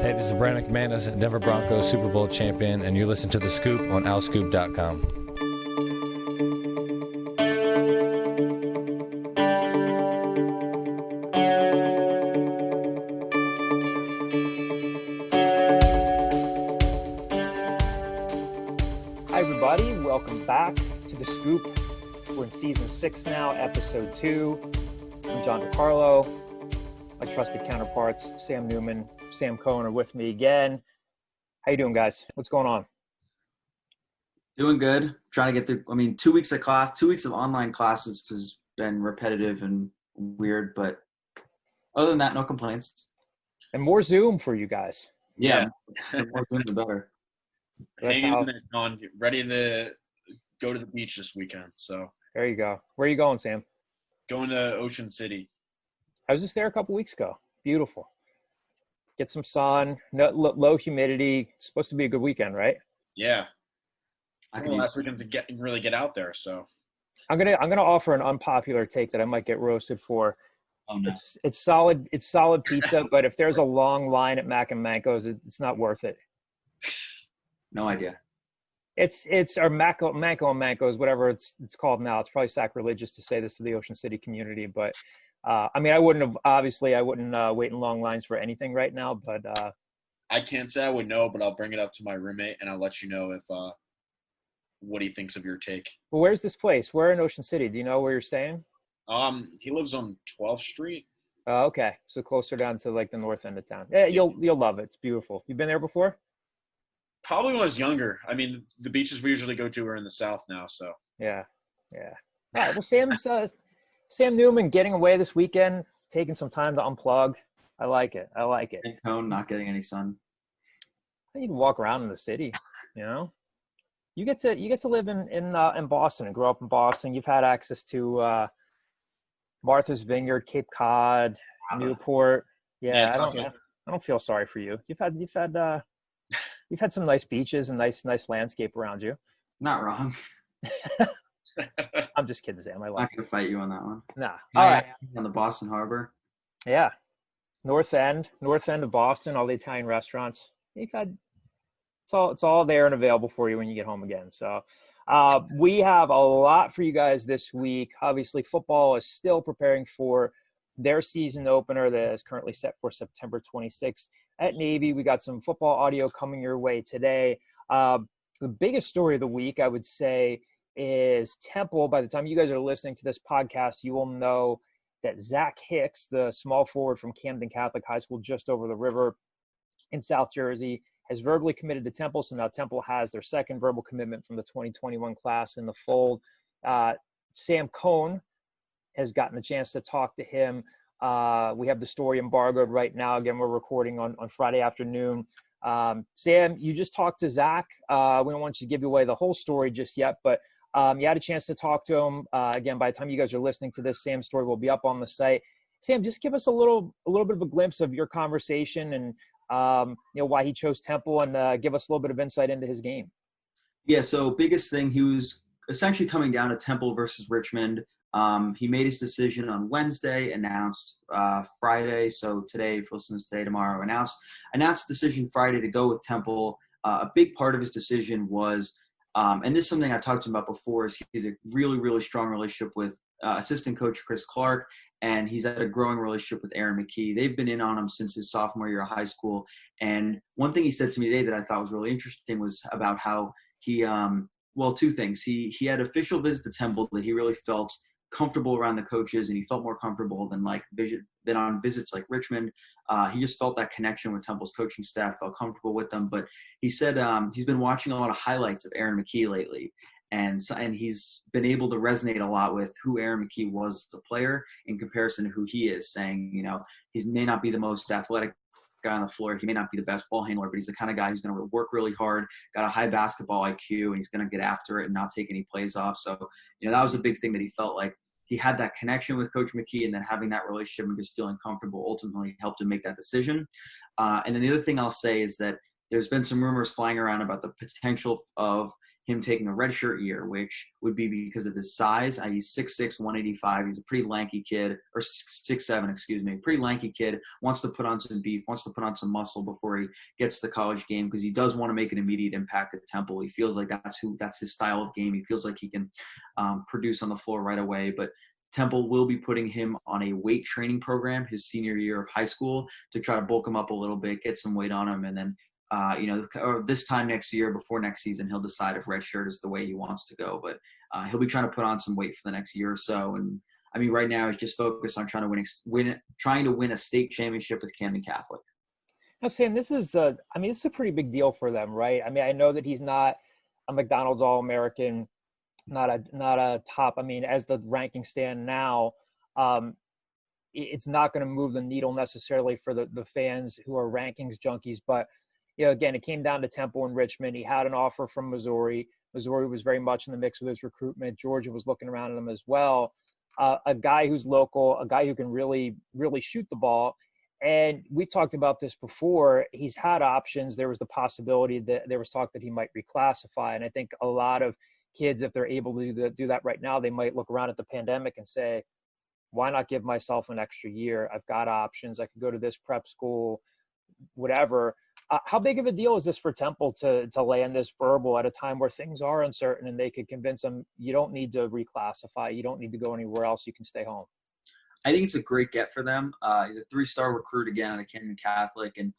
Hey, this is Brandon McManus, Denver Broncos Super Bowl champion, and you listen to The Scoop on alscoop.com. Hi, everybody. Welcome back to The Scoop. We're in Season 6 now, Episode 2. I'm John DiCarlo. My trusted counterparts, Sam Newman, Sam Cohen, are with me again. How you doing, guys? What's going on? Doing good. Trying to get through, 2 weeks of class, 2 weeks of online classes has been repetitive and weird, but other than that, no complaints. And more Zoom for you guys. Yeah. The more Zoom, the better. That's how. On, ready to go to the beach this weekend. So There you go. Where are you going, Sam? going to Ocean City. I was just there a couple weeks ago. Beautiful. Get some sun, low humidity. It's supposed to be a good weekend, right? Yeah. I can use Last weekend to get out there. So I'm gonna offer an unpopular take that I might get roasted for. Oh, no. It's solid pizza, but if there's a long line at Mac and Manco's, it's not worth it. No idea. It's or Manco and Manco's, whatever it's called now. It's probably sacrilegious to say this to the Ocean City community, but I wouldn't wait in long lines for anything right now, but I can't say I would know, but I'll bring it up to my roommate and I'll let you know if what he thinks of your take. Well, where's this place? Where in Ocean City? Do you know where you're staying? He lives on 12th Street. Okay, so closer down to like the north end of town. Yeah, you'll love it. It's beautiful. You been there before? Probably when I was younger. The beaches we usually go to are in the south now, so. Yeah. All right. Well, Sam Newman getting away this weekend, taking some time to unplug. I like it. And Cone not getting any sun. You can walk around in the city, you know. You get to live in Boston and grow up in Boston. You've had access to Martha's Vineyard, Cape Cod, Newport. Yeah, I don't feel sorry for you. You've had some nice beaches and nice landscape around you. Not wrong. I'm just kidding, Sam. I'm not going to fight you on that one. Nah. All right. On the Boston Harbor. Yeah. North end of Boston, all the Italian restaurants. It's all there and available for you when you get home again. So we have a lot for you guys this week. Obviously, football is still preparing for their season opener that is currently set for September 26th at Navy. We got some football audio coming your way today. The biggest story of the week, I would say, is Temple. By the time you guys are listening to this podcast, you will know that Zach Hicks, the small forward from Camden Catholic High School just over the river in South Jersey, has verbally committed to Temple. So now Temple has their second verbal commitment from the 2021 class in the fold. Sam Cohen has gotten a chance to talk to him. We have the story embargoed right now. Again, we're recording on Friday afternoon. Sam, you just talked to Zach. We don't want you to give away the whole story just yet, but you had a chance to talk to him. Again, by the time you guys are listening to this, Sam's story will be up on the site. Sam, just give us a little bit of a glimpse of your conversation and why he chose Temple, and give us a little bit of insight into his game. Yeah, so biggest thing, he was essentially coming down to Temple versus Richmond. He made his decision on Wednesday, announced Friday. So today, if you listen to today, tomorrow, announced decision Friday to go with Temple. A big part of his decision was, and this is something I've talked to him about before, is he's a really, really strong relationship with assistant coach Chris Clark, and he's had a growing relationship with Aaron McKie. They've been in on him since his sophomore year of high school. And one thing he said to me today that I thought was really interesting was about how he, two things. He had official visits to Temple that he really felt comfortable around the coaches, and he felt more comfortable than on visits like Richmond. He just felt that connection with Temple's coaching staff, felt comfortable with them. But he said he's been watching a lot of highlights of Aaron McKie lately, and he's been able to resonate a lot with who Aaron McKie was as a player in comparison to who he is, saying, he may not be the most athletic guy on the floor. He may not be the best ball handler, but he's the kind of guy who's going to work really hard, got a high basketball IQ, and he's going to get after it and not take any plays off. So, that was a big thing that he felt like he had that connection with Coach McKie, and then having that relationship and just feeling comfortable ultimately helped him make that decision. And then the other thing I'll say is that there's been some rumors flying around about the potential of him taking a redshirt year, which would be because of his size. He's 6'6", 185. He's a pretty lanky kid, or 6'7", excuse me. Pretty lanky kid, wants to put on some beef, wants to put on some muscle before he gets to the college game because he does want to make an immediate impact at Temple. He feels like that's his style of game. He feels like he can produce on the floor right away. But Temple will be putting him on a weight training program his senior year of high school to try to bulk him up a little bit, get some weight on him, and then or this time next year, before next season, he'll decide if redshirt is the way he wants to go. But he'll be trying to put on some weight for the next year or so. And I mean, right now he's just focused on trying to win a state championship with Camden Catholic. Now, Sam, this is a pretty big deal for them, right? I mean, I know that he's not a McDonald's All-American, not a top. I mean, as the rankings stand now, it's not going to move the needle necessarily for the fans who are rankings junkies. But again, it came down to Temple and Richmond. He had an offer from Missouri. Missouri was very much in the mix with his recruitment. Georgia was looking around at him as well. A guy who's local, a guy who can really, really shoot the ball. And we've talked about this before. He's had options. There was the possibility that there was talk that he might reclassify. And I think a lot of kids, if they're able to do that right now, they might look around at the pandemic and say, why not give myself an extra year? I've got options. I could go to this prep school, whatever. How big of a deal is this for Temple to land this verbal at a time where things are uncertain and they could convince him you don't need to reclassify, you don't need to go anywhere else, you can stay home? I think it's a great get for them. He's a 3-star recruit again at Camden Catholic. And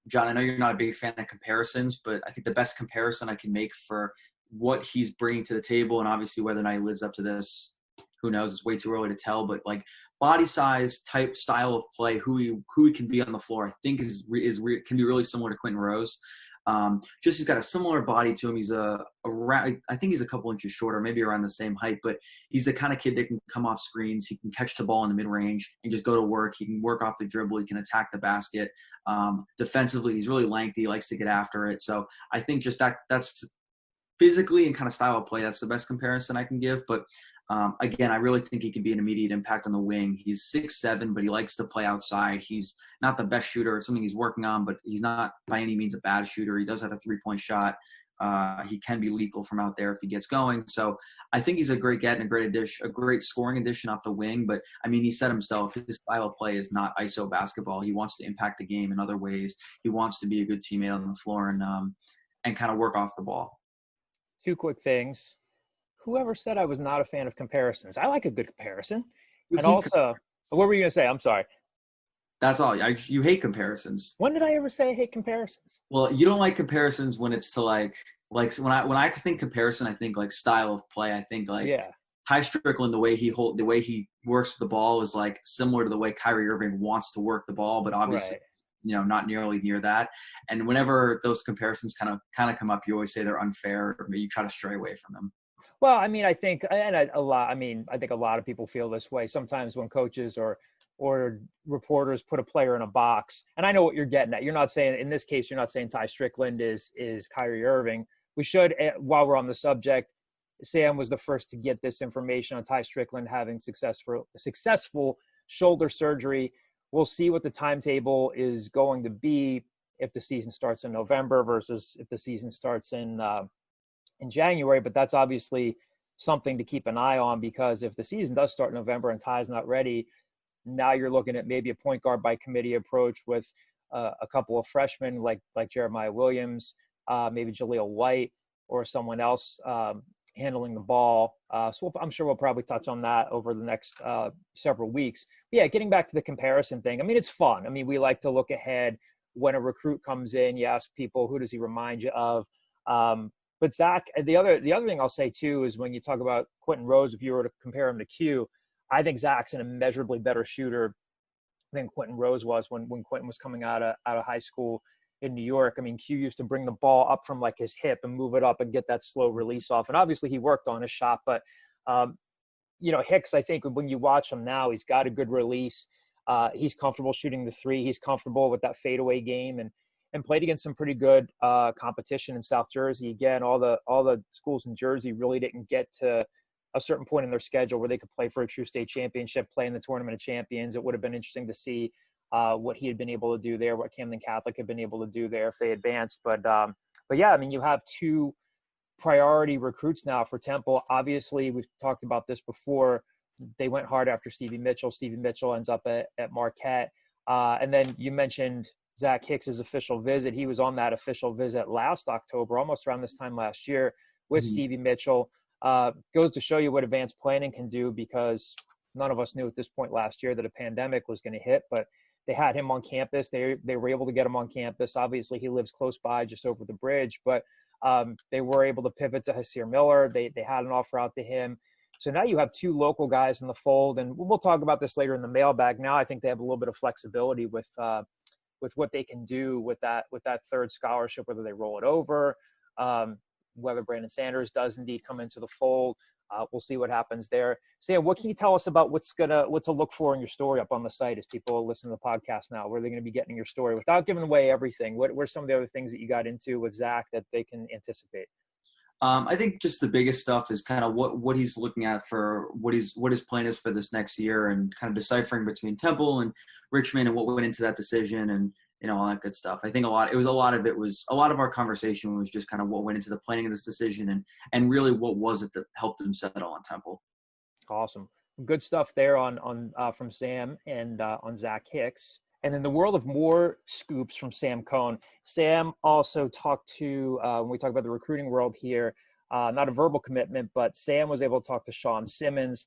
John, I know you're not a big fan of comparisons, but I think the best comparison I can make for what he's bringing to the table, and obviously whether or not he lives up to this, who knows, it's way too early to tell, but like body size, type, style of play, who he can be on the floor, I think can be really similar to Quentin Rose. Just he's got a similar body to him. He's I think he's a couple inches shorter, maybe around the same height, but he's the kind of kid that can come off screens. He can catch the ball in the mid-range and just go to work. He can work off the dribble. He can attack the basket. Defensively, he's really lengthy. He likes to get after it. So I think just that's physically and kind of style of play, that's the best comparison I can give. But again, I really think he can be an immediate impact on the wing. He's 6'7", but he likes to play outside. He's not the best shooter. It's something he's working on, but he's not by any means a bad shooter. He does have a three-point shot. He can be lethal from out there if he gets going. So I think he's a great get and a great scoring addition off the wing. But, I mean, he said himself, his style of play is not ISO basketball. He wants to impact the game in other ways. He wants to be a good teammate on the floor and kind of work off the ball. Two quick things. Whoever said I was not a fan of comparisons? I like a good comparison. And also, what were you going to say? I'm sorry. That's all. You hate comparisons. When did I ever say I hate comparisons? Well, you don't like comparisons when it's to like when I think comparison, I think like style of play. I think like Ty Strickland, the way he works with the ball is like similar to the way Kyrie Irving wants to work the ball, but obviously, not nearly near that. And whenever those comparisons kind of come up, you always say they're unfair, or you try to stray away from them. Well, I mean, I think a lot of people feel this way sometimes when coaches or reporters put a player in a box. And I know what you're getting at. You're not saying, in this case, you're not saying Ty Strickland is Kyrie Irving. We should, while we're on the subject, Sam was the first to get this information on Ty Strickland having successful shoulder surgery. We'll see what the timetable is going to be if the season starts in November versus if the season starts in January. But that's obviously something to keep an eye on, because if the season does start in November and Ty's not ready, now you're looking at maybe a point guard by committee approach with a couple of freshmen like Jeremiah Williams, maybe Jaleel White, or someone else handling the ball. So I'm sure we'll probably touch on that over the next several weeks. But yeah, getting back to the comparison thing, I mean, it's fun. I mean, we like to look ahead. When a recruit comes in, you ask people, who does he remind you of? But Zach, the other thing I'll say too is when you talk about Quentin Rose, if you were to compare him to Q, I think Zach's an immeasurably better shooter than Quentin Rose was when Quentin was coming out of high school in New York. I mean, Q used to bring the ball up from like his hip and move it up and get that slow release off. And obviously he worked on his shot, but Hicks, I think when you watch him now, he's got a good release. He's comfortable shooting the three. He's comfortable with that fadeaway game, and played against some pretty good competition in South Jersey. Again, all the schools in Jersey really didn't get to a certain point in their schedule where they could play for a true state championship, play in the Tournament of Champions. It would have been interesting to see what he had been able to do there, what Camden Catholic had been able to do there if they advanced. But yeah, I mean, you have two priority recruits now for Temple. Obviously, we've talked about this before. They went hard after Stevie Mitchell. Stevie Mitchell ends up at Marquette. And then you mentioned Zach Hicks' official visit. He was on that official visit last October, almost around this time last year with Stevie Mitchell. Goes to show you what advanced planning can do, because none of us knew at this point last year that a pandemic was going to hit, but they had him on campus. They were able to get him on campus. Obviously, he lives close by, just over the bridge, but they were able to pivot to Hasir Miller. They had an offer out to him. So now you have two local guys in the fold, and we'll talk about this later in the mailbag. Now I think they have a little bit of flexibility with what they can do with that third scholarship, whether they roll it over, whether Brandon Sanders does indeed come into the fold. We'll see what happens there. Sam, what can you tell us about what to look for in your story up on the site as people listen to the podcast now? Where are they going to be getting your story without giving away everything? What are some of the other things that you got into with Zach that they can anticipate? I think just the biggest stuff is kind of what he's looking at for what his plan is for this next year, and kind of deciphering between Temple and Richmond and what went into that decision, and all that good stuff. I think a lot of our conversation was just kind of what went into the planning of this decision, and really what was it that helped him settle on Temple. Awesome. Good stuff there on from Sam and on Zach Hicks. And in the world of more scoops from Sam Cohn, Sam also talked to, when we talk about the recruiting world here, not a verbal commitment, but Sam was able to talk to Sean Simmons,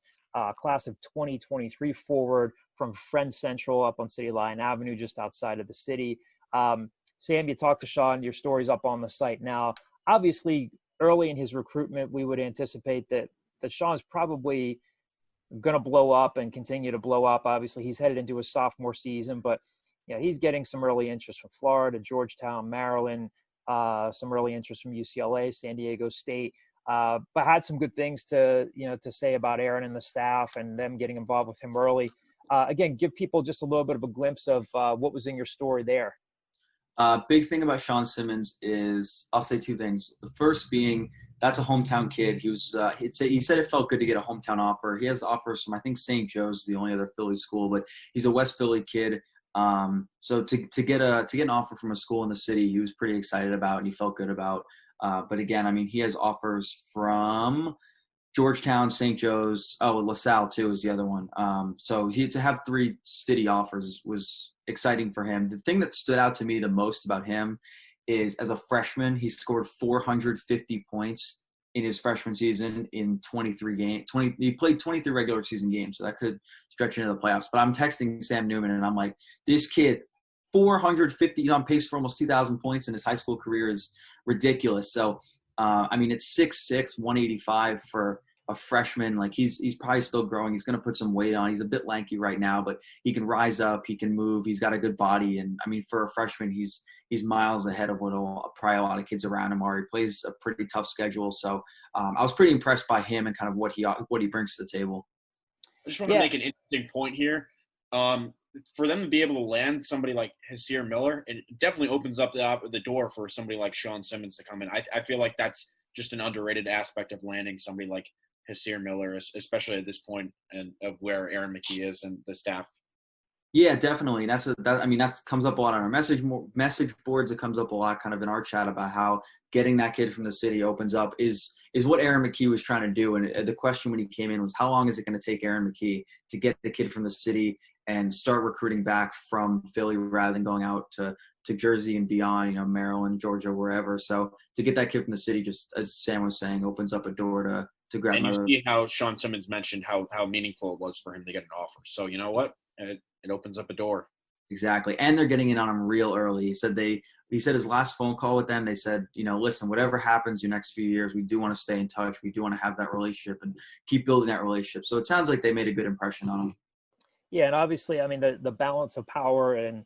class of 2023 forward from Friend Central up on City Line Avenue, just outside of the city. Sam, you talked to Sean, your story's up on the site now. Obviously, early in his recruitment, we would anticipate that Sean's probably going to blow up and continue to blow up. Obviously, he's headed into his sophomore season, but he's getting some early interest from Florida, Georgetown, Maryland, some early interest from UCLA, San Diego State, but had some good things to say about Aaron and the staff and them getting involved with him early. Again, give people just a little bit of a glimpse of what was in your story there. Big thing about Sean Simmons is, I'll say two things. The first being, that's a hometown kid. He said it felt good to get a hometown offer. He has offers from, I think, St. Joe's is the only other Philly school, but he's a West Philly kid. So to get an offer from a school in the city, he was pretty excited about and he felt good about. But again, I mean, he has offers from Georgetown, St. Joe's, LaSalle too is the other one. So to have 3 city offers was exciting for him. The thing that stood out to me the most about him is, as a freshman, he scored 450 points in his freshman season in 23 games. He played 23 regular season games, so that could stretch into the playoffs. But I'm texting Sam Newman, and I'm like, this kid, 450, he's on pace for almost 2,000 points in his high school career is ridiculous. So, I mean, it's 6'6", 185 for a freshman. Like, he's probably still growing. He's going to put some weight on. He's a bit lanky right now, but he can rise up. He can move. He's got a good body. And, I mean, for a freshman, he's miles ahead of what probably a lot of kids around him are. He plays a pretty tough schedule. So I was pretty impressed by him and kind of what he brings to the table. I just want to make an interesting point here. For them to be able to land somebody like Hasir Miller, it definitely opens up the door for somebody like Sean Simmons to come in. I feel like that's just an underrated aspect of landing somebody like Hasir Miller, especially at this point and of where Aaron McKie is and the staff. Yeah, definitely. That comes up a lot on our message boards. It comes up a lot kind of in our chat about how getting that kid from the city opens up is what Aaron McKie was trying to do. And the question when he came in was, how long is it going to take Aaron McKie to get the kid from the city and start recruiting back from Philly rather than going out to Jersey and beyond, Maryland, Georgia, wherever. So to get that kid from the city, just as Sam was saying, opens up a door to grab and another. You see how Sean Simmons mentioned how meaningful it was for him to get an offer. So you know what? It opens up a door. Exactly. And they're getting in on him real early. He said his last phone call with them, they said, listen, whatever happens your next few years, we do want to stay in touch. We do want to have that relationship and keep building that relationship. So it sounds like they made a good impression on him. Yeah, and obviously, I mean, the balance of power and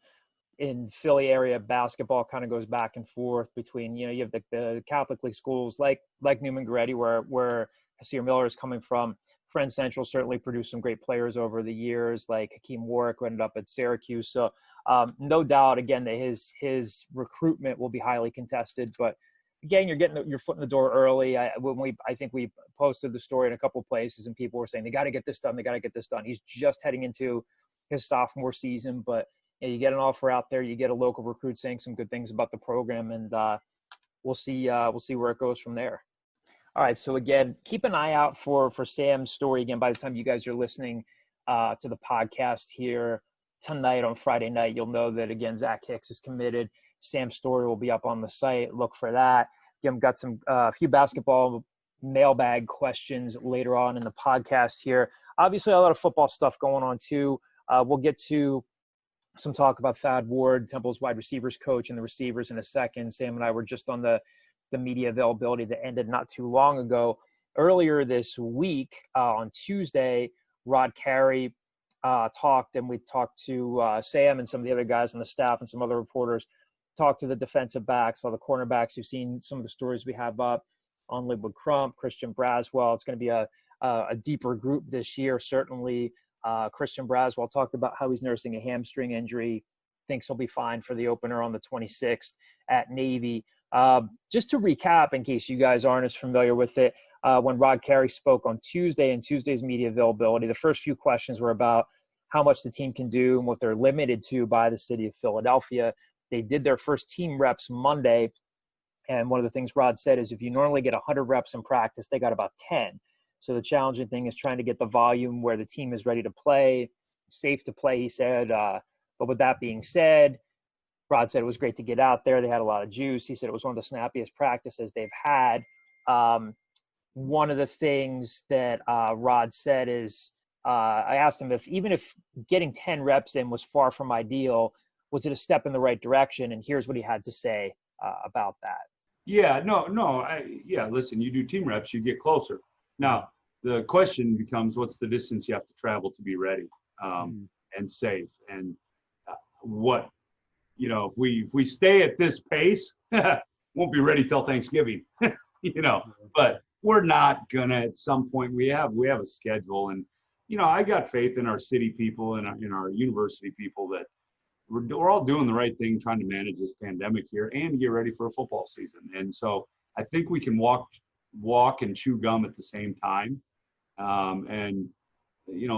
in Philly area basketball kind of goes back and forth between, you have the Catholic League schools like Newman Goretti, where Hasir Miller is coming from. Friend Central certainly produced some great players over the years, like Hakeem Warwick, who ended up at Syracuse. So no doubt, again, that his recruitment will be highly contested. But again, you're getting your foot in the door early. I think we posted the story in a couple of places, and people were saying they got to get this done. They got to get this done. He's just heading into his sophomore season, but you get an offer out there. You get a local recruit saying some good things about the program, and we'll see where it goes from there. All right. So again, keep an eye out for Sam's story. Again, by the time you guys are listening to the podcast here tonight on Friday night, you'll know that, again, Zach Hicks is committed. Sam's story will be up on the site. Look for that. Again, got some a few basketball mailbag questions later on in the podcast here. Obviously, a lot of football stuff going on too. We'll get to some talk about Thad Ward, Temple's wide receivers coach, and the receivers in a second. Sam and I were just on the media availability that ended not too long ago. Earlier this week, on Tuesday, Rod Carey talked, and we talked to Sam and some of the other guys on the staff and some other reporters, talked to the defensive backs, all the cornerbacks. You've seen some of the stories we have up on Linwood Crump, Christian Braswell. It's going to be a deeper group this year, certainly. Christian Braswell talked about how he's nursing a hamstring injury, thinks he'll be fine for the opener on the 26th at Navy. Just to recap, in case you guys aren't as familiar with it, when Rod Carey spoke on Tuesday and Tuesday's media availability, the first few questions were about how much the team can do and what they're limited to by the city of Philadelphia. They did their first team reps Monday, and one of the things Rod said is if you normally get 100 reps in practice, they got about 10. So the challenging thing is trying to get the volume where the team is ready to play, safe to play, he said. But with that being said, Rod said it was great to get out there. They had a lot of juice. He said it was one of the snappiest practices they've had. One of the things that Rod said is, I asked him even if getting 10 reps in was far from ideal, was it a step in the right direction? And here's what he had to say about that. Yeah, listen, you do team reps, you get closer. Now, the question becomes, what's the distance you have to travel to be ready and safe? And if we stay at this pace, won't be ready till Thanksgiving, but we're not gonna. At some point, we have a schedule, and I got faith in our city people and in our university people that we're all doing the right thing, trying to manage this pandemic here and get ready for a football season. And so I think we can walk and chew gum at the same time, and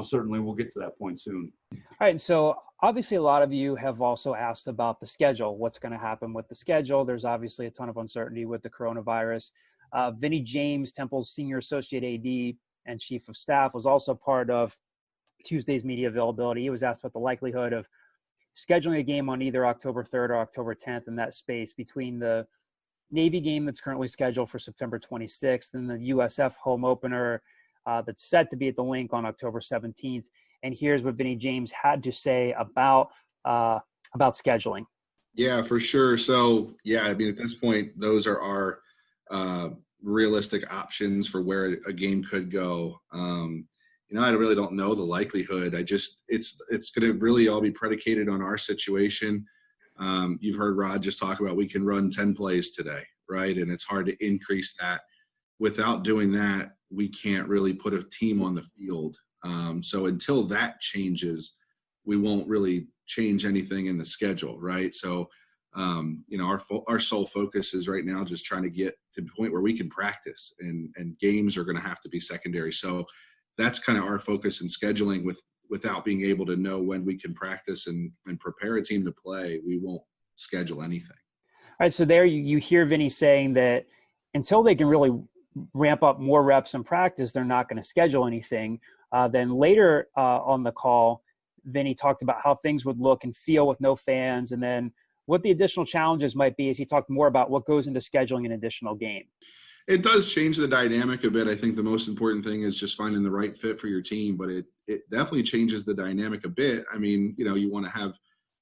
certainly we'll get to that point soon. All right, so obviously a lot of you have also asked about the schedule. What's going to happen with the schedule? There's obviously a ton of uncertainty with the coronavirus. Vinny James, Temple's senior associate AD and chief of staff, was also part of Tuesday's media availability. He was asked about the likelihood of scheduling a game on either October 3rd or October 10th in that space between the Navy game that's currently scheduled for September 26th and the USF home opener that's set to be at the Link on October 17th. And here's what Vinny James had to say about scheduling. Yeah, for sure. So, at this point, those are our realistic options for where a game could go. I really don't know the likelihood. It's going to really all be predicated on our situation. You've heard Rod just talk about we can run 10 plays today, right? And it's hard to increase that. Without doing that, we can't really put a team on the field. So until that changes, we won't really change anything in the schedule, right? So, our sole focus is right now just trying to get to the point where we can practice, and games are going to have to be secondary. So that's kind of our focus in scheduling. Without being able to know when we can practice and prepare a team to play, we won't schedule anything. All right, so there you hear Vinny saying that until they can really ramp up more reps in practice, they're not going to schedule anything. Then later on the call, Vinny talked about how things would look and feel with no fans, and then what the additional challenges might be as he talked more about what goes into scheduling an additional game. It does change the dynamic a bit. I think the most important thing is just finding the right fit for your team, but it definitely changes the dynamic a bit. You want to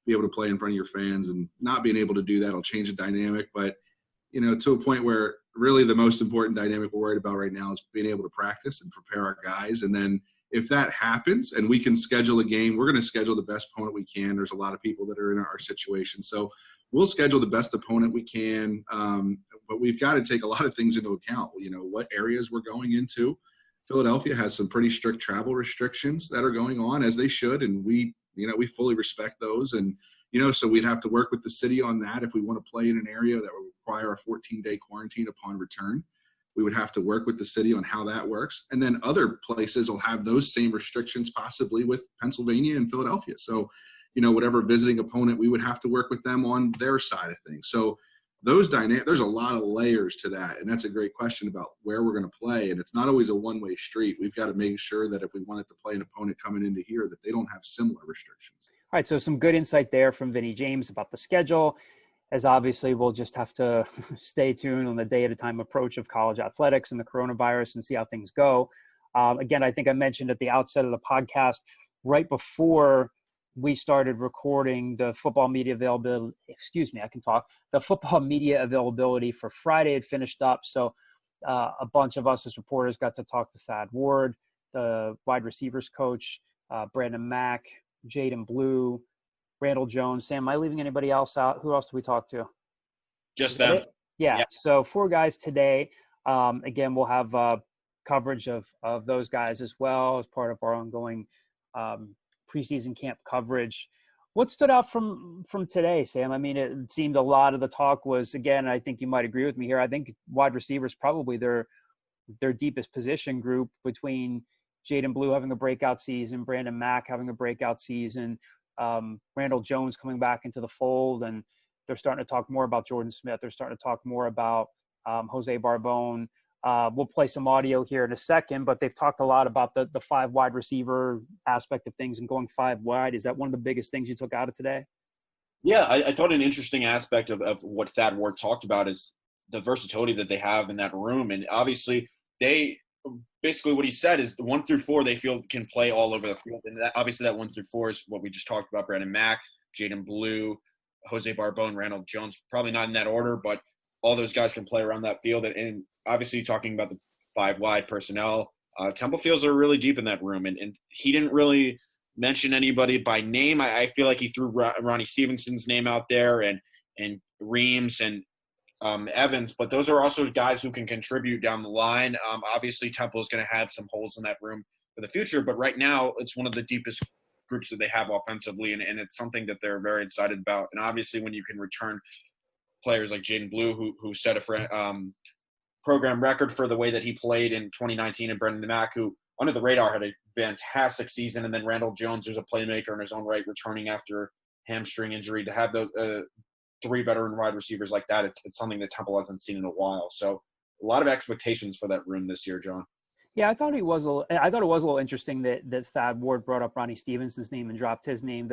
be able to play in front of your fans, and not being able to do that will change the dynamic. But, to a point where really the most important dynamic we're worried about right now is being able to practice and prepare our guys. And then if that happens and we can schedule a game, we're going to schedule the best opponent we can. There's a lot of people that are in our situation. So we'll schedule the best opponent we can, but we've got to take a lot of things into account. What areas we're going into. Philadelphia has some pretty strict travel restrictions that are going on, as they should, and we fully respect those. And so we'd have to work with the city on that. If we want to play in an area that would require a 14-day quarantine upon return, we would have to work with the city on how that works. And then other places will have those same restrictions, possibly with Pennsylvania and Philadelphia. So whatever visiting opponent, we would have to work with them on their side of things. So there's a lot of layers to that. And that's a great question about where we're going to play. And it's not always a one-way street. We've got to make sure that if we wanted to play an opponent coming into here, that they don't have similar restrictions. All right, so some good insight there from Vinny James about the schedule, as obviously we'll just have to stay tuned on the day-at-a-time approach of college athletics and the coronavirus and see how things go. Again, I think I mentioned at the outset of the podcast, right before we started recording, the football media availability, the football media availability for Friday had finished up. So a bunch of us as reporters got to talk to Thad Ward, the wide receivers coach, Brandon Mack, Jaden Blue, Randall Jones. Sam, am I leaving anybody else out? Who else do we talk to? Just them. Yeah. So 4 guys today. Again, we'll have coverage of those guys as well as part of our ongoing preseason camp coverage. What stood out from today, Sam? I mean, it seemed a lot of the talk was, again, I think you might agree with me here, I think wide receivers probably their deepest position group, between Jaden Blue having a breakout season, Brandon Mack having a breakout season, Randall Jones coming back into the fold, and they're starting to talk more about Jordan Smith. They're starting to talk more about Jose Barbone. We'll play some audio here in a second, but they've talked a lot about the 5 wide receiver aspect of things and going 5 wide. Is that one of the biggest things you took out of today? Yeah, I thought an interesting aspect of what Thad Ward talked about is the versatility that they have in that room. And obviously basically what he said is 1 through 4, they feel can play all over the field. And obviously that 1 through 4 is what we just talked about: Brandon Mack, Jaden Blue, Jose Barbone, Randall Jones. Probably not in that order, but all those guys can play around that field. And obviously talking about the 5 wide personnel, Temple feels are really deep in that room. And he didn't really mention anybody by name. I feel like he threw Ronnie Stevenson's name out there and Reams and Evans, but those are also guys who can contribute down the line. Obviously Temple is going to have some holes in that room for the future, but right now it's one of the deepest groups that they have offensively, and it's something that they're very excited about. And obviously when you can return players like Jaden Blue, who set a program record for the way that he played in 2019, and Brandon Mack, who under the radar had a fantastic season, and then Randall Jones, who's a playmaker in his own right, returning after hamstring injury. To have the 3 veteran wide receivers like that, it's something that Temple hasn't seen in a while. So a lot of expectations for that room this year, John. Yeah, I thought it was a little interesting that Thad Ward brought up Ronnie Stevenson's name and dropped his name.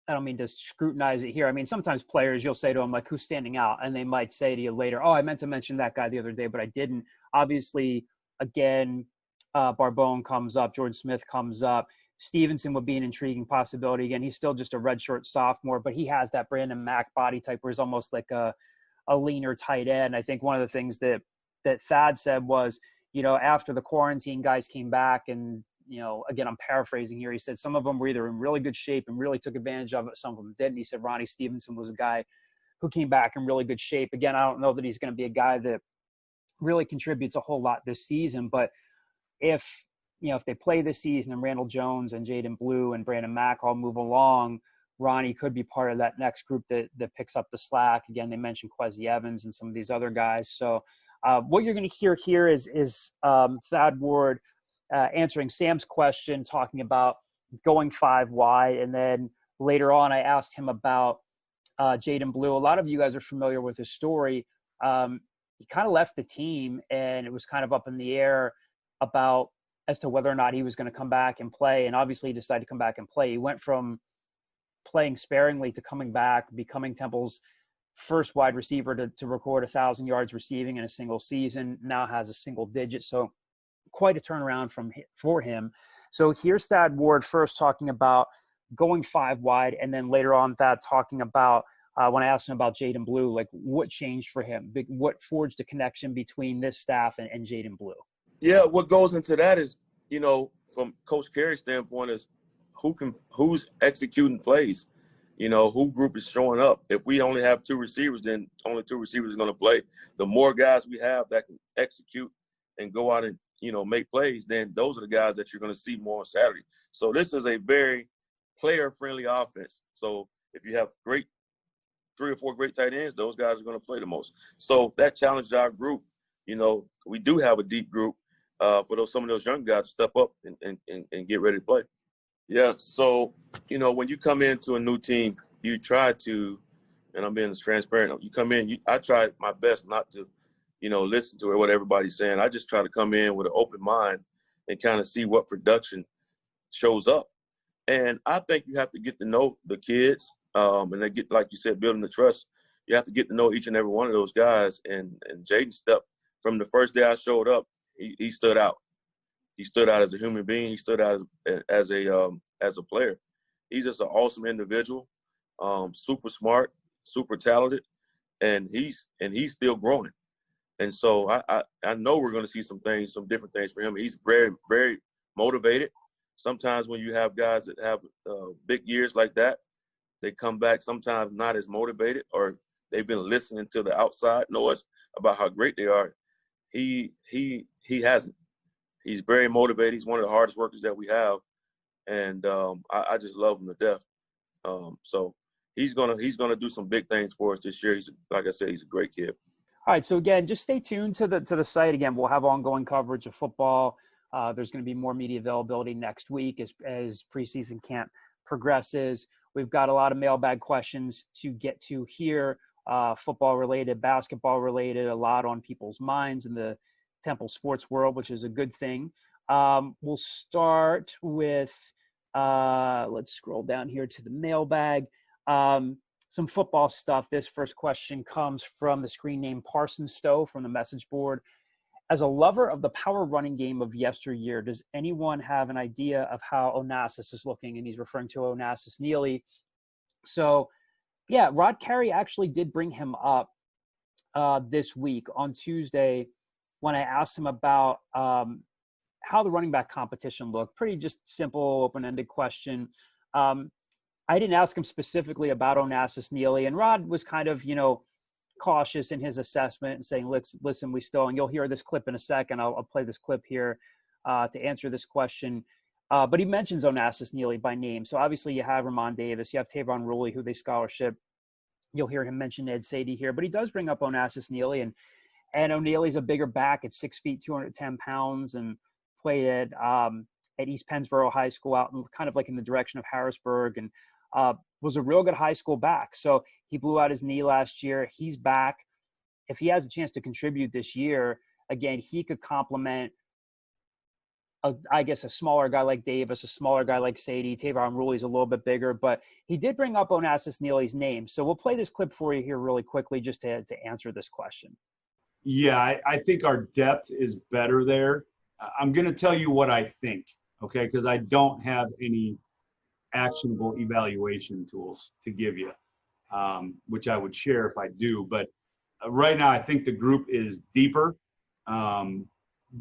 I don't mean to scrutinize it here. I mean, sometimes players, you'll say to them, like, who's standing out? And they might say to you later, oh, I meant to mention that guy the other day, but I didn't. Obviously, again, Barbone comes up, Jordan Smith comes up. Stevenson would be an intriguing possibility. Again, he's still just a redshirt sophomore, but he has that Brandon Mack body type where he's almost like a leaner tight end. I think one of the things that Thad said was, after the quarantine, guys came back and, again, I'm paraphrasing here. He said some of them were either in really good shape and really took advantage of it. Some of them didn't. He said Ronnie Stevenson was a guy who came back in really good shape. Again, I don't know that he's going to be a guy that really contributes a whole lot this season, but if they play this season and Randall Jones and Jaden Blue and Brandon Mack all move along, Ronnie could be part of that next group that picks up the slack. Again, they mentioned Kwesi Evans and some of these other guys. So what you're going to hear here is Thad Ward answering Sam's question, talking about going 5 wide. And then later on, I asked him about Jaden Blue. A lot of you guys are familiar with his story. He kind of left the team, and it was kind of up in the air as to whether or not he was going to come back and play. And obviously he decided to come back and play. He went from playing sparingly to coming back, becoming Temple's first wide receiver to record 1,000 yards receiving in a single season, now has a single digit. So quite a turnaround for him. So here's Thad Ward first talking about going 5 wide, and then later on Thad talking about when I asked him about Jaden Blue, like what changed for him, what forged a connection between this staff and Jaden Blue. Yeah, what goes into that is, from Coach Carey's standpoint, is who's executing plays. Who group is showing up. If we only have 2 receivers, then only 2 receivers are going to play. The more guys we have that can execute and go out and, make plays, then those are the guys that you're going to see more on Saturday. So this is a very player-friendly offense. So if you have 3 or 4 great tight ends, those guys are going to play the most. So that challenged our group. We do have a deep group for some of those young guys to step up and get ready to play. Yeah, so, when you come into a new team, you try to and I'm being as transparent. You come in, I try my best not to, listen to what everybody's saying. I just try to come in with an open mind and kind of see what production shows up. And I think you have to get to know the kids, and they get, like you said, building the trust. You have to get to know each and every one of those guys. And Jaden stepped from the first day I showed up. He stood out. He stood out as a human being. He stood out as a player. He's just an awesome individual, super smart, super talented, and he's still growing. And so I know we're going to see some different things for him. He's very, very motivated. Sometimes when you have guys that have big years like that, they come back sometimes not as motivated, or they've been listening to the outside noise about how great they are. He hasn't. He's very motivated. He's one of the hardest workers that we have, and I just love him to death. So he's gonna do some big things for us this year. Like I said, he's a great kid. All right, so again, just stay tuned to the site. Again, we'll have ongoing coverage of football. There's going to be more media availability next week as preseason camp progresses. We've got a lot of mailbag questions to get to here, football related, basketball related, a lot on people's minds in the Temple sports world, which is a good thing. We'll start with, let's scroll down here to the mailbag. Some football stuff. This first question comes from the screen name Parson Stowe from the message board. As a lover of the power running game of yesteryear, does anyone have an idea of how Onassis is looking? And he's referring to Onassis Neely. So, yeah, Rod Carey actually did bring him up this week on Tuesday when I asked him about how the running back competition looked. Pretty just simple, open-ended question. I didn't ask him specifically about Onassis Neely, and Rod was kind of, cautious in his assessment and saying, listen, we still, and you'll hear this clip in a second. I'll play this clip here to answer this question. But he mentions Onassis Neely by name. So obviously you have Ramon Davis, you have Tavon Ruley, who they scholarship. You'll hear him mention Ed Sadie here, but he does bring up Onassis Neely, and O'Neill's a bigger back at 6 feet, 210 pounds, and played at East Pennsboro High School out in kind of like in the direction of Harrisburg, and was a real good high school back. So he blew out his knee last year. He's back. If he has a chance to contribute this year, again, he could complement, I guess, a smaller guy like Davis, a smaller guy like Sadie. Tavon Ruley's a little bit bigger, but he did bring up Onassis Neely's name. So we'll play this clip for you here really quickly just to answer this question. Yeah, I think our depth is better there. I'm going to tell you what I think, okay, because I don't have any actionable evaluation tools to give you, which I would share if I do. But right now, I think the group is deeper,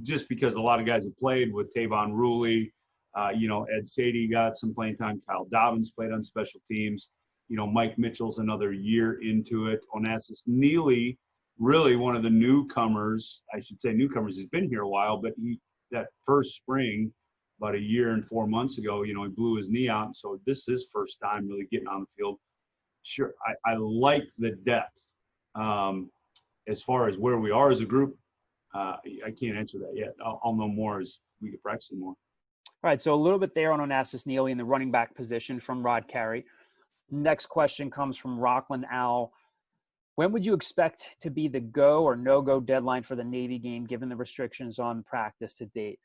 just because a lot of guys have played with Tavon Ruley. Ed Sadie got some playing time. Kyle Dobbins played on special teams. Mike Mitchell's another year into it. Onassis Neely, really one of the newcomers. I should say newcomers. He's been here a while, but that first spring, about a year and 4 months ago, he blew his knee out. So this is his first time really getting on the field. Sure, I like the depth. As far as where we are as a group, I can't answer that yet. I'll know more as we get practicing more. All right, so a little bit there on Onassis Neely in the running back position from Rod Carey. Next question comes from Rockland Al. When would you expect to be the go or no-go deadline for the Navy game, given the restrictions on practice to date?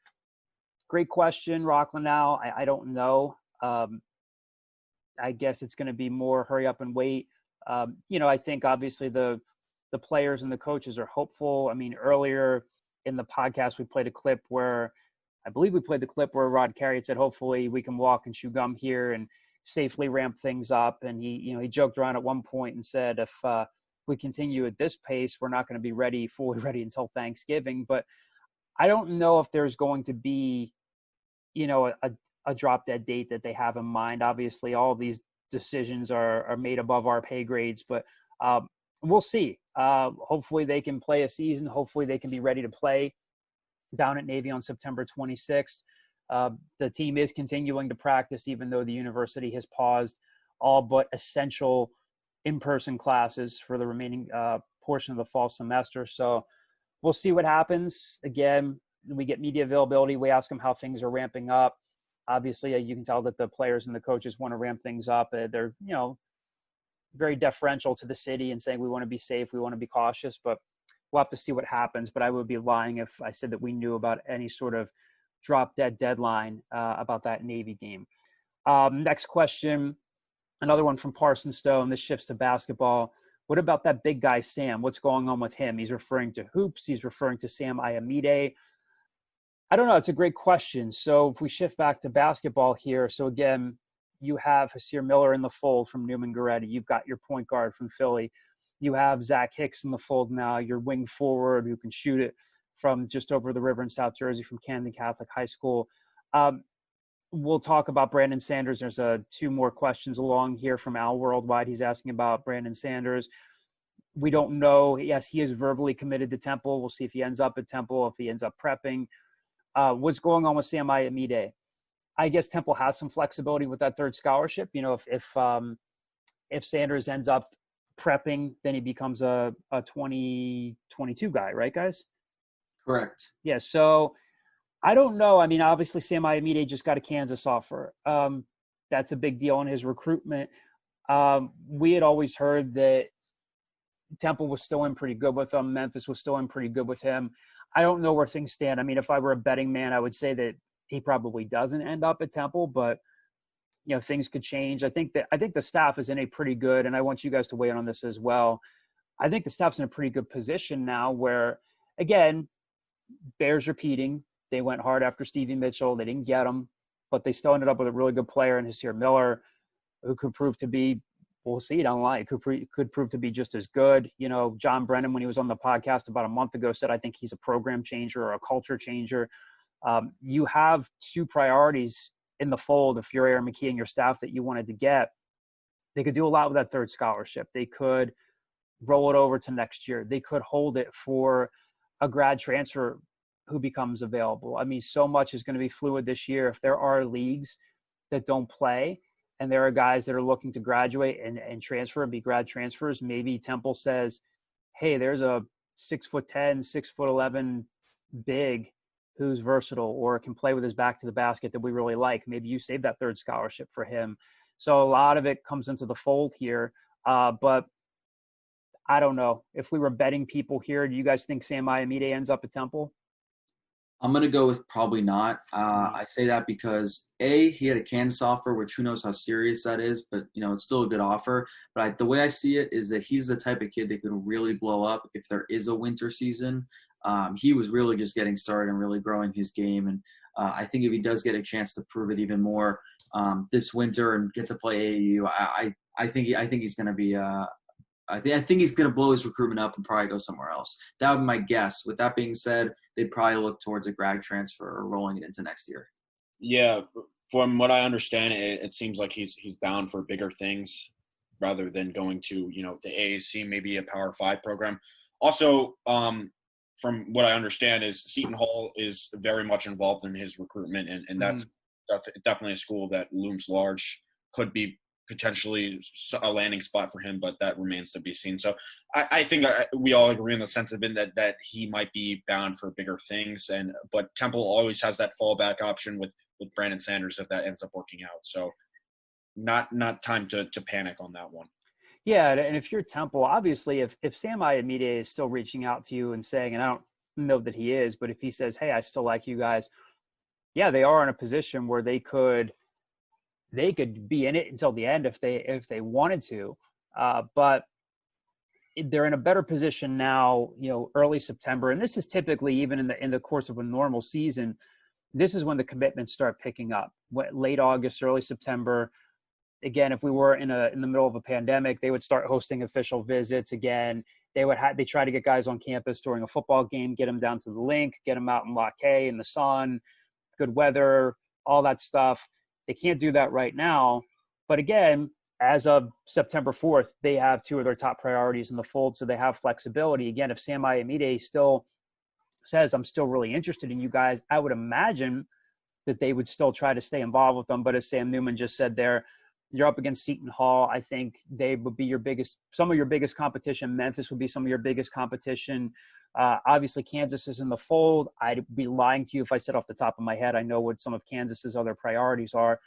Great question, Rockland Al. I don't know. I guess it's going to be more hurry up and wait. I think obviously the players and the coaches are hopeful. I mean, earlier in the podcast, we played a clip where Rod Carey had said, hopefully we can walk and chew gum here and safely ramp things up. And he joked around at one point and said, if we continue at this pace, we're not going to be fully ready until Thanksgiving. But I don't know if there's going to be, a drop dead date that they have in mind. Obviously, all of these decisions are made above our pay grades, but we'll see. Hopefully they can play a season. Hopefully they can be ready to play down at Navy on September 26th. The team is continuing to practice, even though the university has paused all but essential in-person classes for the remaining portion of the fall semester. So we'll see what happens. Again, we get media availability. We ask them how things are ramping up. Obviously, you can tell that the players and the coaches want to ramp things up. They're very deferential to the city and saying we want to be safe, we want to be cautious, but we'll have to see what happens. But I would be lying if I said that we knew about any sort of drop dead deadline about that Navy game. Next question, another one from Parson Stone. This shifts to basketball. What about that big guy, Sam? What's going on with him? He's referring to hoops. He's referring to Sam Iamide. I don't know. It's a great question. So if we shift back to basketball here, so again, you have Hasir Miller in the fold from Newman Goretti. You've got your point guard from Philly. You have Zach Hicks in the fold now, your wing forward who can shoot it from just over the river in South Jersey from Camden Catholic High School. We'll talk about Brandon Sanders. There's two more questions along here from Al Worldwide. He's asking about Brandon Sanders. We don't know. Yes, he is verbally committed to Temple. We'll see if he ends up at Temple, if he ends up prepping. What's going on with Sam Iamide? I guess Temple has some flexibility with that third scholarship. You know, if Sanders ends up prepping, then he becomes a 2022 guy, right, guys? Correct. Yeah. So I don't know. I mean, obviously Sam Iamide just got a Kansas offer. That's a big deal in his recruitment. We had always heard that Temple was still in pretty good with him. Memphis was still in pretty good with him. I don't know where things stand. I mean, if I were a betting man, I would say that he probably doesn't end up at Temple, but you know, things could change. I think the staff is in a pretty good, and I want you guys to weigh in on this as well. I think the staff's in a pretty good position now where, again, Bears repeating. They went hard after Stevie Mitchell. They didn't get him, but they still ended up with a really good player in Hasir Miller, who could prove to be, we'll see down the line, could prove to be just as good. You know, John Brennan, when he was on the podcast about a month ago, said, I think he's a program changer or a culture changer. You have two priorities in the fold if you're Aaron McKie and your staff that you wanted to get. They could do a lot with that third scholarship. They could roll it over to next year. They could hold it for a grad transfer who becomes available. I mean, so much is going to be fluid this year. If there are leagues that don't play and there are guys that are looking to graduate and transfer and be grad transfers, maybe Temple says, hey, there's a 6'10", 6'11" big who's versatile or can play with his back to the basket that we really like. Maybe you save that third scholarship for him. So a lot of it comes into the fold here. But I don't know. If we were betting people here, do you guys think Sam Iamide ends up at Temple? I'm going to go with probably not. I say that because, A, he had a Kansas offer, which who knows how serious that is, but, you know, it's still a good offer. But the way I see it is that he's the type of kid that could really blow up if there is a winter season. He was really just getting started and really growing his game. And I think if he does get a chance to prove it even more this winter and get to play AAU, I think he's going to be I think he's going to blow his recruitment up and probably go somewhere else. That would be my guess. With that being said, they'd probably look towards a grad transfer or rolling it into next year. Yeah, from what I understand, it seems like he's bound for bigger things rather than going to, you know, the AAC, maybe a Power 5 program. Also, from what I understand is Seton Hall is very much involved in his recruitment, and that's definitely a school that looms large, could be potentially a landing spot for him, but that remains to be seen. So I think we all agree in the sentiment that he might be bound for bigger things, but Temple always has that fallback option with Brandon Sanders if that ends up working out. So not time to panic on that one. Yeah, and if you're Temple, obviously if Sam Iamide is still reaching out to you and saying, and I don't know that he is, but if he says, hey, I still like you guys, yeah, they are in a position where they could be in it until the end if they wanted to, but they're in a better position now, you know, early September. And this is typically even in the course of a normal season, this is when the commitments start picking up. Late August, early September. Again, if we were in the middle of a pandemic, they would start hosting official visits again. They try to get guys on campus during a football game, get them down to the link, get them out in Lot K in the sun, good weather, all that stuff. They can't do that right now. But again, as of September 4th, they have two of their top priorities in the fold, so they have flexibility. Again, if Sam Iamide still says, I'm still really interested in you guys, I would imagine that they would still try to stay involved with them. But as Sam Newman just said there, you're up against Seton Hall. I think they would be some of your biggest competition. Memphis would be some of your biggest competition. Obviously, Kansas is in the fold. I'd be lying to you if I said off the top of my head I know what some of Kansas's other priorities are.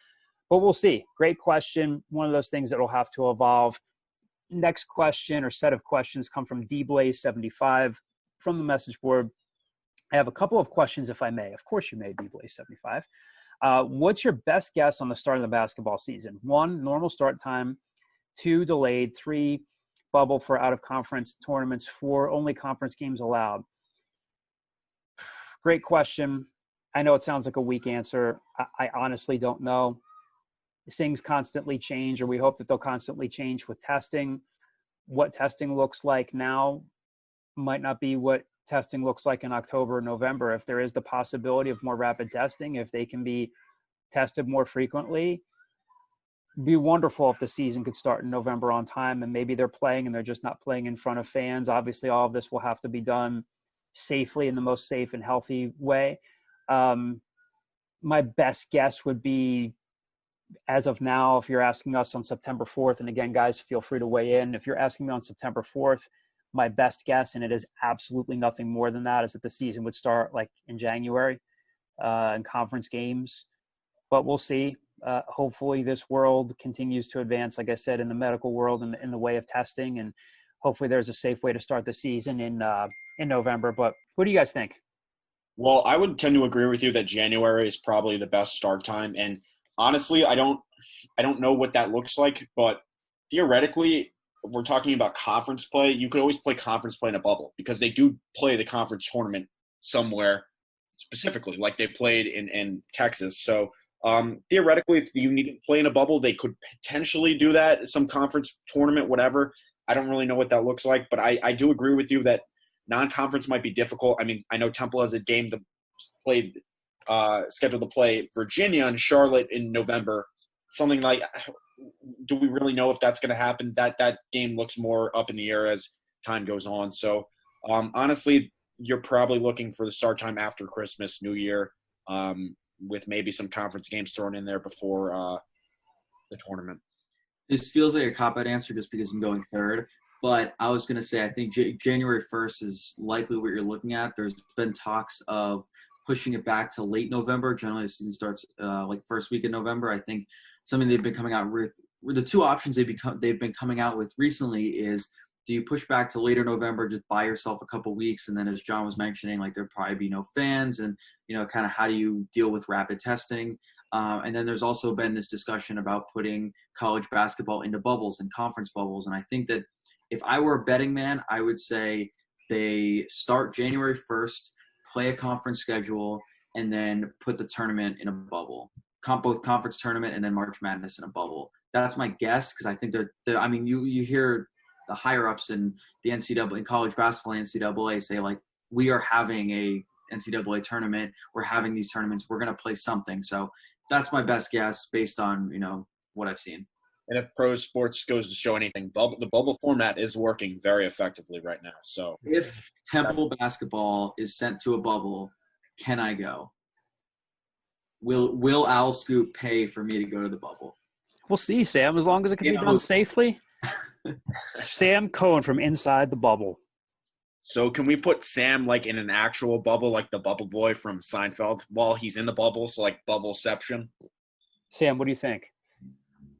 But we'll see. Great question. One of those things that will have to evolve. Next question or set of questions come from DBlaze75 from the message board. I have a couple of questions, if I may. Of course you may, DBlaze75. What's your best guess on the start of the basketball season? 1, normal start time. 2, delayed. 3, bubble for out-of-conference tournaments. 4, only conference games allowed. Great question. I know it sounds like a weak answer. I honestly don't know. Things constantly change, or we hope that they'll constantly change with testing. What testing looks like now might not be what testing looks like in October or November. If there is the possibility of more rapid testing, if they can be tested more frequently, it'd be wonderful if the season could start in November on time, and maybe they're playing and they're just not playing in front of fans. Obviously, all of this will have to be done safely in the most safe and healthy way. My best guess would be, as of now, if you're asking us on September 4th, and again, guys, feel free to weigh in. If you're asking me on September 4th, my best guess, and it is absolutely nothing more than that, is that the season would start like in January in conference games. But we'll see. Hopefully this world continues to advance, like I said, in the medical world and in the way of testing. And hopefully there's a safe way to start the season in November. But what do you guys think? Well, I would tend to agree with you that January is probably the best start time. And honestly, I don't know what that looks like, but theoretically, if we're talking about conference play, you could always play conference play in a bubble because they do play the conference tournament somewhere specifically, like they played in Texas. So theoretically, if you need to play in a bubble, they could potentially do that, some conference tournament, whatever. I don't really know what that looks like, but I do agree with you that non-conference might be difficult. I mean, I know Temple has a game scheduled to play Virginia and Charlotte in November. Something like, do we really know if that's going to happen? That game looks more up in the air as time goes on. So honestly, you're probably looking for the start time after Christmas, New Year, with maybe some conference games thrown in there before the tournament. This feels like a cop-out answer just because I'm going third. But I was going to say, I think January 1st is likely what you're looking at. There's been talks of pushing it back to late November. Generally, the season starts like first week in November. I think something they've been coming out with, the two options they've been coming out with recently is, do you push back to later November, just buy yourself a couple weeks, and then as John was mentioning, like there'd probably be no fans, and kind of how do you deal with rapid testing? And then there's also been this discussion about putting college basketball into bubbles and conference bubbles. And I think that if I were a betting man, I would say they start January 1st, play a conference schedule, and then put the tournament in a bubble. Both conference tournament and then March Madness in a bubble. That's my guess, because I think you hear the higher ups in the NCAA, in college basketball, NCAA say like, we are having a NCAA tournament. We're having these tournaments. We're going to play something. So that's my best guess based on, what I've seen. And if pro sports goes to show anything, the bubble format is working very effectively right now. So if Temple basketball is sent to a bubble, can I go? Will Owl Scoop pay for me to go to the bubble? We'll see, Sam, as long as it can be done safely. Sam Cohen from inside the bubble. So can we put Sam like in an actual bubble, like the bubble boy from Seinfeld, while he's in the bubble? So like bubbleception. Sam, what do you think?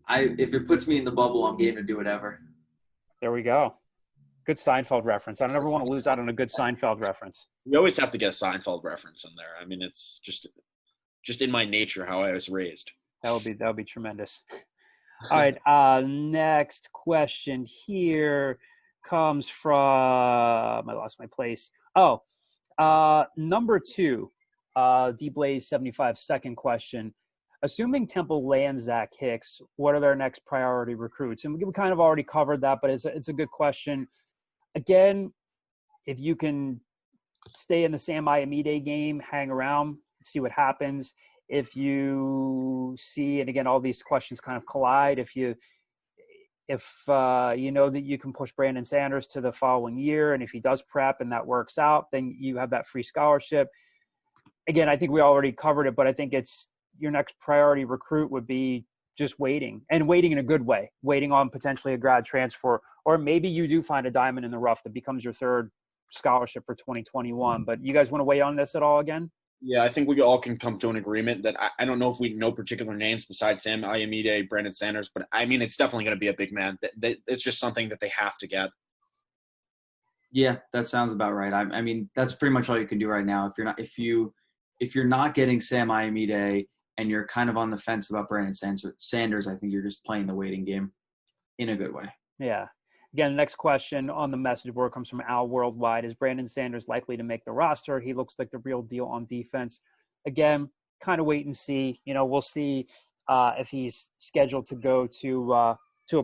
If it puts me in the bubble, I'm game to do whatever. There we go. Good Seinfeld reference. I don't ever want to lose out on a good Seinfeld reference. We always have to get a Seinfeld reference in there. I mean, it's just in my nature how I was raised. That would be tremendous. All right. Next question here comes from, I lost my place. Number 2, DBlaze75, second question. Assuming Temple lands Zach Hicks, what are their next priority recruits? And we kind of already covered that, but it's a good question. Again, if you can stay in the Sam Iamide game, hang around, see what happens. If you see, and again, all these questions kind of collide, if you know that you can push Brandon Sanders to the following year, and if he does prep and that works out, then you have that free scholarship. Again, I think we already covered it, but I think it's your next priority recruit would be just waiting in a good way, waiting on potentially a grad transfer, or maybe you do find a diamond in the rough that becomes your third scholarship for 2021. But you guys want to weigh on this at all again? Yeah, I think we all can come to an agreement that I don't know if we know particular names besides Sam Ayamide, Brandon Sanders, but I mean, it's definitely going to be a big man. It's just something that they have to get. Yeah, that sounds about right. I mean, that's pretty much all you can do right now. If you're not getting Sam Ayamide and you're kind of on the fence about Brandon Sanders, I think you're just playing the waiting game in a good way. Yeah. Again, the next question on the message board comes from Al Worldwide. Is Brandon Sanders likely to make the roster? He looks like the real deal on defense. Again, kind of wait and see. You know, we'll see if he's scheduled to go to a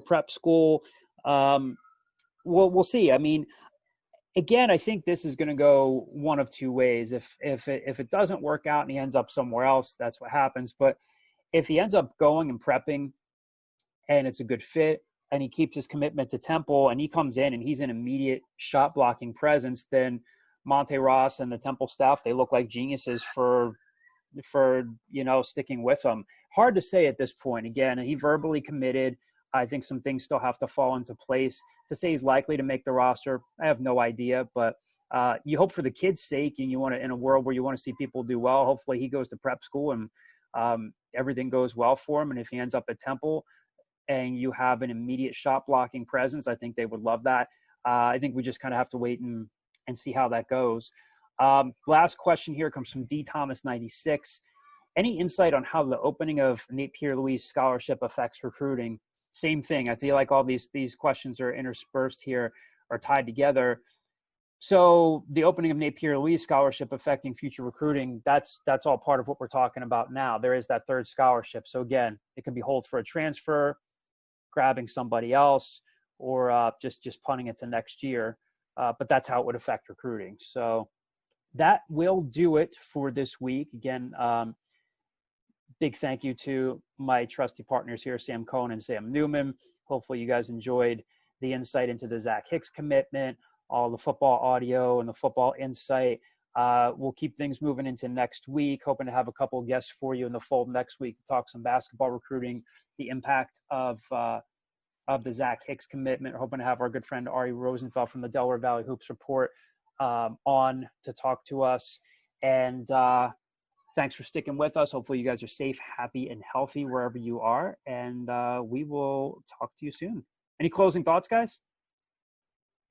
prep school. We'll see. I mean, again, I think this is going to go one of two ways. If it doesn't work out and he ends up somewhere else, that's what happens. But if he ends up going and prepping and it's a good fit, and he keeps his commitment to Temple, and he comes in and he's an immediate shot blocking presence, then Monte Ross and the Temple staff, they look like geniuses for sticking with him. Hard to say at this point. Again, he verbally committed. I think some things still have to fall into place. To say he's likely to make the roster, I have no idea, but you hope for the kid's sake, and you want to, in a world where you want to see people do well, hopefully he goes to prep school and everything goes well for him. And if he ends up at Temple, and you have an immediate shot blocking presence, I think they would love that. I think we just kind of have to wait and see how that goes. Last question here comes from D Thomas 96. Any insight on how the opening of Nate Pierre-Louis scholarship affects recruiting? Same thing. I feel like all these questions are interspersed here, are tied together. So the opening of Nate Pierre-Louis scholarship affecting future recruiting, that's all part of what we're talking about now. There is that third scholarship. So again, it can be hold for a transfer, grabbing somebody else, or just punting it to next year. But that's how it would affect recruiting. So that will do it for this week. Again, big thank you to my trusty partners here, Sam Cohen and Sam Newman. Hopefully you guys enjoyed the insight into the Zach Hicks commitment, all the football audio and the football insight. We'll keep things moving into next week, hoping to have a couple of guests for you in the fold next week to talk some basketball recruiting, the impact of the Zach Hicks commitment. We're hoping to have our good friend Ari Rosenfeld from the Delaware Valley Hoops Report on to talk to us. And thanks for sticking with us. Hopefully you guys are safe, happy, and healthy wherever you are. And we will talk to you soon. Any closing thoughts, guys?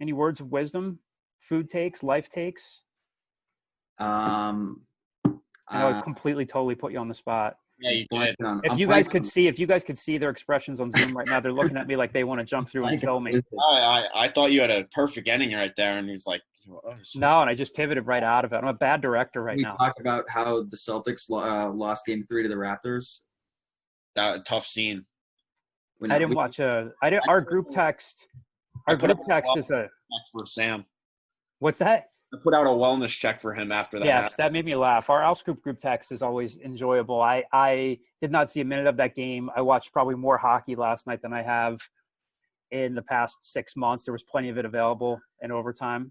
Any words of wisdom, food takes, life takes? I know I completely, totally put you on the spot. Yeah, you did. If you guys could see their expressions on Zoom right now, they're looking at me like they want to jump through and kill me. I thought you had a perfect ending right there, and he was like, oh, no, and I just pivoted right out of it. I'm a bad director right now. We talked about how the Celtics lost Game 3 to the Raptors. That tough scene. I didn't watch our group text. Our group text is for Sam. What's that? I put out a wellness check for him after that. Yes, that made me laugh. Our AlScoop group text is always enjoyable. I did not see a minute of that game. I watched probably more hockey last night than I have in the past 6 months. There was plenty of it available in overtime,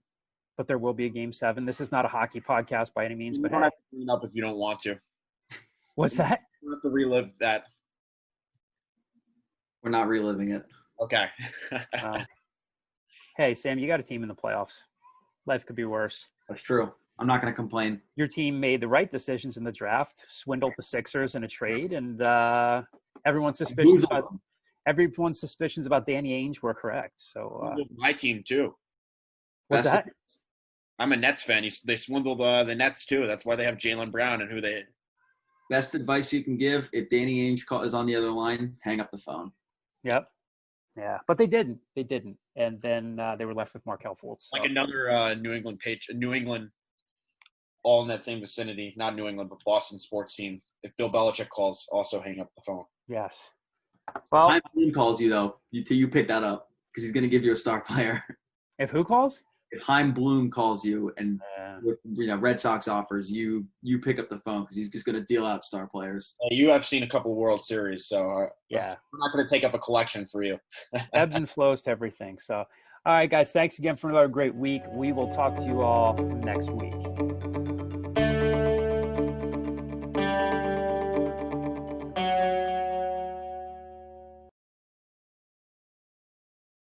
but there will be a Game 7. This is not a hockey podcast by any means. You but don't have to clean up if you don't want to. What's that? You don't have to relive that. We're not reliving it. Okay. Hey, Sam, you got a team in the playoffs. Life could be worse. That's true. I'm not going to complain. Your team made the right decisions in the draft, swindled the Sixers in a trade, and everyone's suspicions about Danny Ainge were correct. So my team too. What's that? I'm a Nets fan. They swindled the Nets too. That's why they have Jaylen Brown and who they. Best advice you can give: if Danny Ainge is on the other line, hang up the phone. Yep. Yeah, but they didn't. And then they were left with Markelle Fultz. So. Like another New England, all in that same vicinity. Not New England, but Boston sports team. If Bill Belichick calls, also hang up the phone. Yes. Well, Chaim Bloom calls you though. You pick that up because he's going to give you a star player. If who calls? If Chaim Bloom calls you and Red Sox offers, you pick up the phone because he's just going to deal out star players. You have seen a couple World Series, so yeah, we're not going to take up a collection for you. Ebbs and flows to everything. So, all right, guys, thanks again for another great week. We will talk to you all next week.